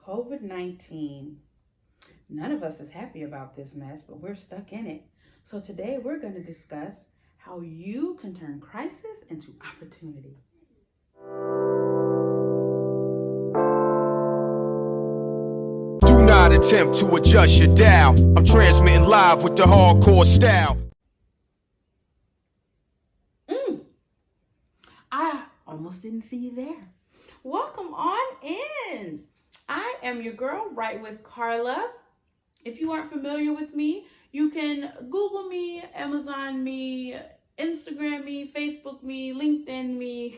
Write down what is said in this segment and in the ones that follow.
COVID-19. None of us is happy about this mess, but we're stuck in it. So today we're going to discuss how you can turn crisis into opportunity. Do not attempt to adjust your dial. I'm transmitting live with the hardcore style. I almost didn't see you there. Welcome on in. I am your girl, Right with Carla. If you aren't familiar with me, you can Google me, Amazon me, Instagram me, Facebook me, LinkedIn me.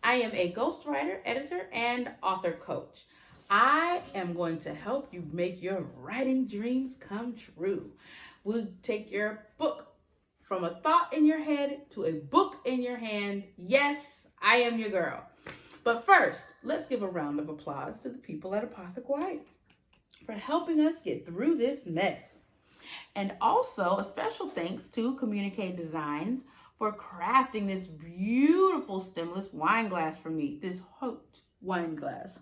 I am a ghostwriter, editor, and author coach. I am going to help you make your writing dreams come true. We'll take your book from a thought in your head to a book in your hand. Yes, I am your girl. But first, let's give a round of applause to the people at Apothic Wine for helping us get through this mess. And also a special thanks to Communicate Designs for crafting this beautiful stemless wine glass for me, this hot wine glass.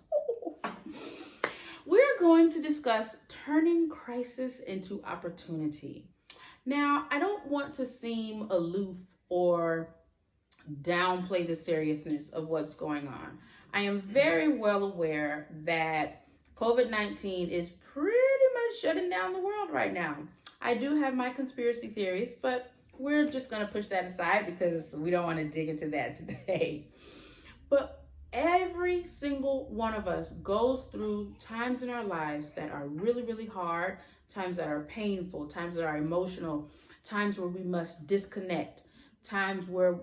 We're going to discuss turning crisis into opportunity. Now, I don't want to seem aloof or downplay the seriousness of what's going on. I am very well aware that COVID-19 is pretty much shutting down the world right now. I do have my conspiracy theories, but we're just going to push that aside because we don't want to dig into that today. But every single one of us goes through times in our lives that are really, really hard, times that are painful, times that are emotional, times where we must disconnect, times where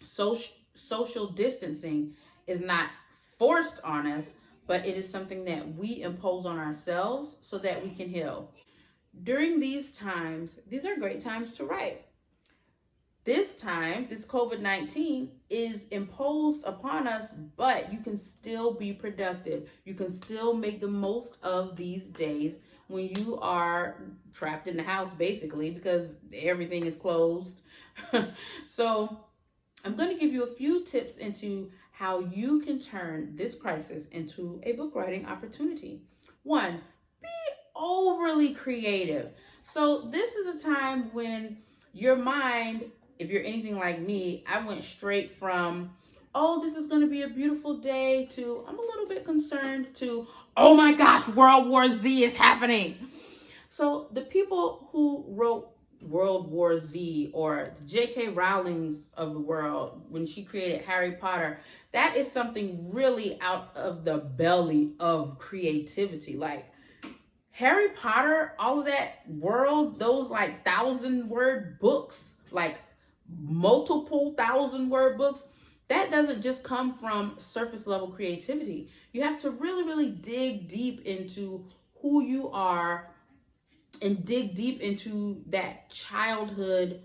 social distancing is not forced on us, but it is something that we impose on ourselves so that we can heal. During these times, these are great times to write. This time, this COVID-19 is imposed upon us, but you can still be productive. You can still make the most of these days when you are trapped in the house, basically, because everything is closed. So I'm going to give you a few tips into how you can turn this crisis into a book writing opportunity. One, be overly creative. So this is a time when your mind, if you're anything like me, I went straight from, oh, this is going to be a beautiful day, to I'm a little bit concerned, to, oh my gosh, World War Z is happening. So the people who wrote World War Z, or J.K. Rowling's of the world, when she created Harry Potter, that is something really out of the belly of creativity. Like Harry Potter, all of that world, those like 1,000-word books, like multiple 1,000-word books, that doesn't just come from surface level creativity. You have to really, really dig deep into who you are and dig deep into that childhood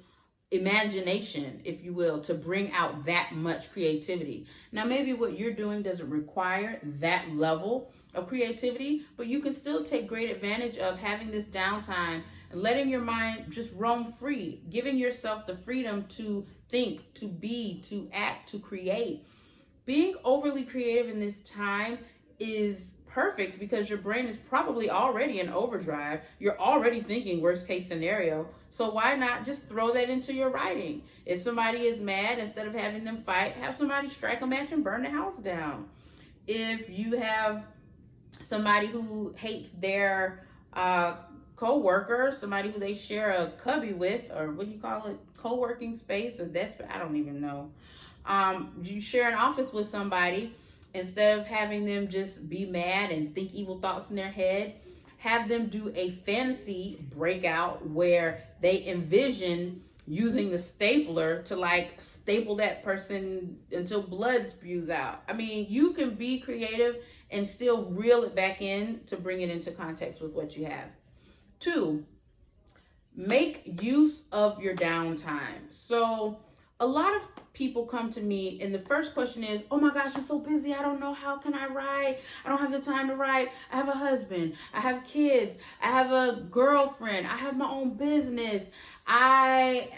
imagination, if you will, to bring out that much creativity. Now, maybe what you're doing doesn't require that level of creativity, but you can still take great advantage of having this downtime and letting your mind just roam free, giving yourself the freedom to think, to be, to act, to create. Being overly creative in this time is perfect because your brain is probably already in overdrive. You're already thinking worst case scenario. So why not just throw that into your writing? If somebody is mad, instead of having them fight, have somebody strike a match and burn the house down. If you have somebody who hates their co-worker, somebody who they share a cubby with, or what do you call it, co-working space, or I don't even know. You share an office with somebody, instead of having them just be mad and think evil thoughts in their head, have them do a fantasy breakout where they envision using the stapler to like staple that person until blood spews out. I mean, you can be creative and still reel it back in to bring it into context with what you have. 2, make use of your downtime. So a lot of people come to me and the first question is, oh my gosh, I'm so busy. I don't know, how can I write? I don't have the time to write. I have a husband. I have kids. I have a girlfriend. I have my own business. I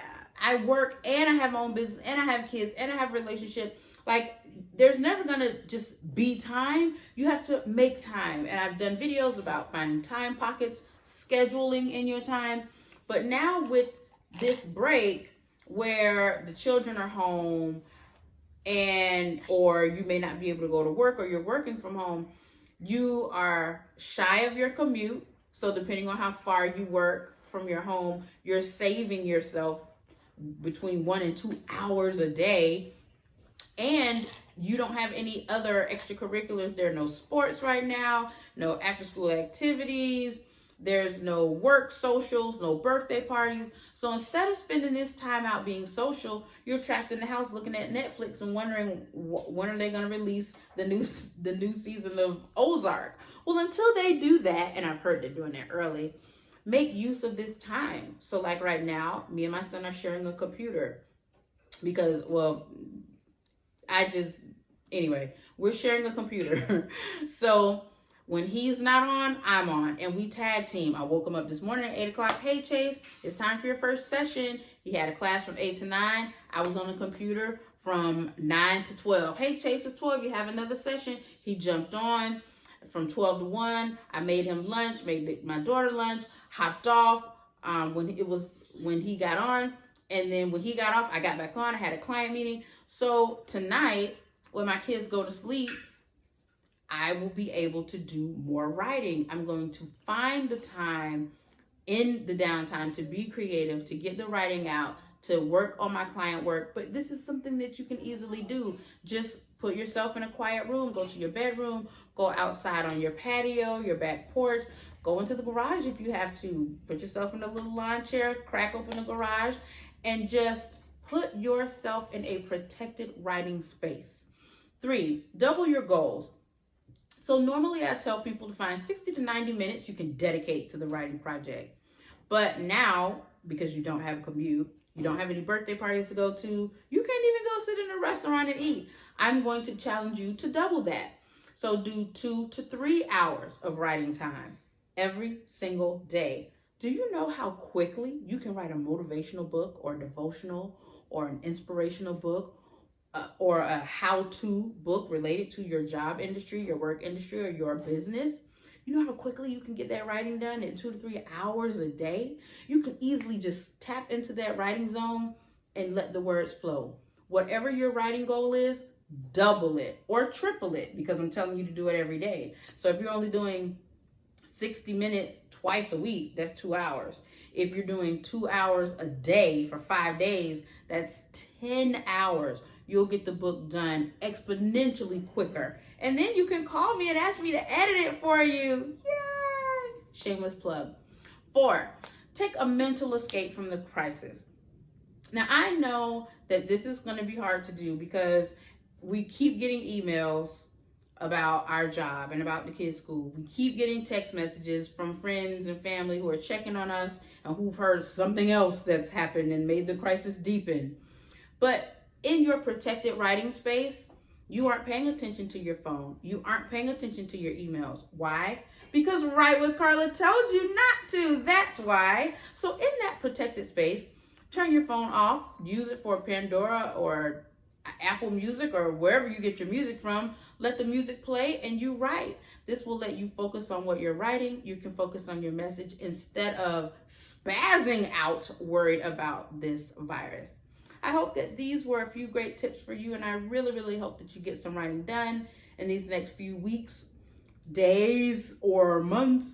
I work and I have my own business and I have kids and I have a relationship. Like, there's never gonna just be time. You have to make time. And I've done videos about finding time pockets, scheduling in your time. But now with this break where the children are home, and or you may not be able to go to work, or you're working from home, you are shy of your commute. So depending on how far you work from your home, you're saving yourself between 1 and 2 hours a day. And you don't have any other extracurriculars. There are no sports right now, no after school activities, there's no work socials, no birthday parties. So instead of spending this time out being social, you're trapped in the house looking at Netflix and wondering when are they going to release the new season of Ozark. Well, until they do that, and I've heard they're doing it early, make use of this time. So like right now, me and my son are sharing a computer because, well, anyway, we're sharing a computer. So when he's not on, I'm on, and we tag team. I woke him up this morning at 8 o'clock. Hey, Chase, it's time for your first session. He had a class from 8 to 9. I was on the computer from 9 to 12. Hey, Chase, it's 12. You have another session. He jumped on from 12 to 1. I made him lunch, made my daughter lunch, hopped off when he got on. And then when he got off, I got back on. I had a client meeting. So tonight, when my kids go to sleep, I will be able to do more writing. I'm going to find the time in the downtime to be creative, to get the writing out, to work on my client work. But this is something that you can easily do. Just put yourself in a quiet room, go to your bedroom, go outside on your patio, your back porch, go into the garage if you have to. Put yourself in a little lawn chair, crack open the garage, and just put yourself in a protected writing space. 3, double your goals. So normally I tell people to find 60 to 90 minutes you can dedicate to the writing project. But now, because you don't have a commute, you don't have any birthday parties to go to, you can't even go sit in a restaurant and eat. I'm going to challenge you to double that. So do 2 to 3 hours of writing time every single day. Do you know how quickly you can write a motivational book or a devotional or an inspirational book or a how-to book related to your job industry, your work industry, or your business? You know how quickly you can get that writing done in 2 to 3 hours a day? You can easily just tap into that writing zone and let the words flow. Whatever your writing goal is, double it or triple it, because I'm telling you to do it every day. So if you're only doing 60 minutes twice a week, that's 2 hours. If you're doing 2 hours a day for 5 days, that's 10 hours. You'll get the book done exponentially quicker. And then you can call me and ask me to edit it for you. Yay! Shameless plug. 4, take a mental escape from the crisis. Now, I know that this is going to be hard to do because we keep getting emails about our job and about the kids' school. We keep getting text messages from friends and family who are checking on us and who've heard something else that's happened and made the crisis deepen. But in your protected writing space, you aren't paying attention to your phone. You aren't paying attention to your emails. Why? Because Write with Carla told you not to. That's why. So in that protected space, turn your phone off. Use it for Pandora or Apple Music or wherever you get your music from. Let the music play and you write. This will let you focus on what you're writing. You can focus on your message instead of spazzing out worried about this virus. I hope that these were a few great tips for you, and I really, really hope that you get some writing done in these next few weeks, days, or months.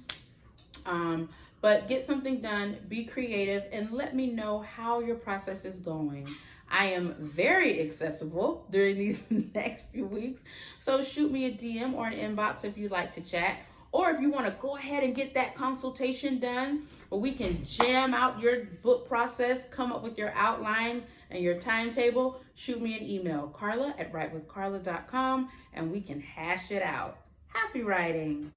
But get something done, be creative, and let me know how your process is going. I am very accessible during these next few weeks, so shoot me a DM or an inbox if you'd like to chat. Or if you want to go ahead and get that consultation done where we can jam out your book process, come up with your outline and your timetable, shoot me an email, Carla@writewithcarla.com, and we can hash it out. Happy writing.